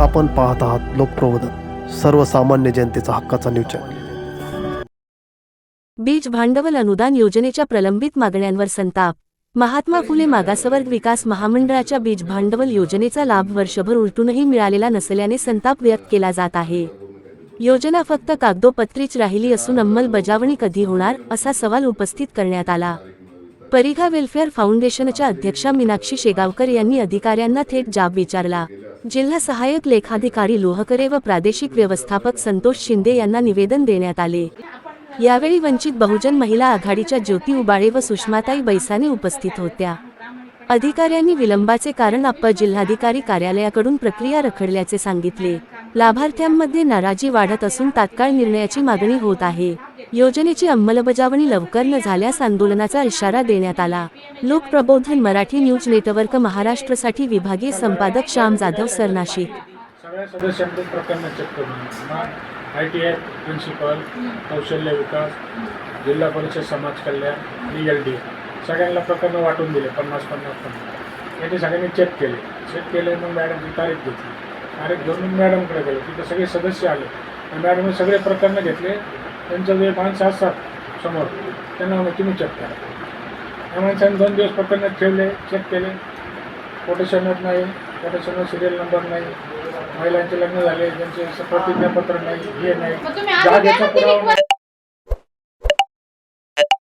आपण पाहत आहात लोकप्रबोधन, सर्वसामान्य जनतेचा हक्काचा न्यूज चॅनल। बीज भांडवल अनुदान योजनेच्या प्रलंबित मागण्यांवर संताप। महात्मा फुले मागासवर्ग विकास महामंडळाच्या बीज भांडवल योजनेचा लाभ वर्षभर उलटूनही मिळालेला नसल्याने संताप व्यक्त केला जात आहे। योजना फक्त कागदोपत्रीच राहिली असून अंमलबजावणी कधी होणार असा सवाल उपस्थित करण्यात आला। परिघा वेलफेअर फाउंडेशनच्या अध्यक्षा मीनाक्षी शेगावकर यांनी अधिकाऱ्यांना थेट जाब विचारला। जिल्हा सहाय्यक लेखाधिकारी लोहकरे व प्रादेशिक व्यवस्थापक संतोष शिंदे यांना निवेदन देण्यात आले। यावेळी वंचित बहुजन महिला आघाडीच्या ज्योती उबाळे व सुषमाताई बैसाने उपस्थित होत्या। अधिकाऱ्यांनी विलंबाचे कारण अप्पर जिल्हाधिकारी कार्यालयाकडून प्रक्रिया रखडल्याचे सांगितले। लाभार्थ्यांमध्ये नाराजी वाढत असून तात्काळ निर्णयाची मागणी होत आहे। योजनेची अंमलबजावणी लवकर न झाल्यास आंदोलनाचा इशारा देण्यात आला। लोकप्रबोधन मराठी न्यूज नेटवर्क महाराष्ट्रसाठी विभागीय संपादक श्याम जाधव सरनाशिक। सगळ्या सदस्यांचे प्रकरण चेक करून ITI प्रिन्सिपल, कौशल्य विकास, जिल्हा परिषद समाज कल्याण, ELD सगळ्यांना प्रकरण वाटून दिले 50-50 याचे सगळ्यांनी चेक केले। मग मॅडमची तारीख घेतली, तारीख घेऊन मॅडमकडे गेलो। तिथे सगळे सदस्य आले, मॅडमने सगळे प्रकरण घेतले। त्यांचं जे माणसं असतात समोर त्यांना तुम्ही चेक करा। या माणसांनी 2 दिवस प्रकरण ठेवले, चेक केले। कोटेशनच नाही, कोटेशनवर सिरियल नंबर नाही, महिलांचे लग्न झाले, त्यांचे प्रतिज्ञापत्र नाही, हे नाही, जागेचा पुरावा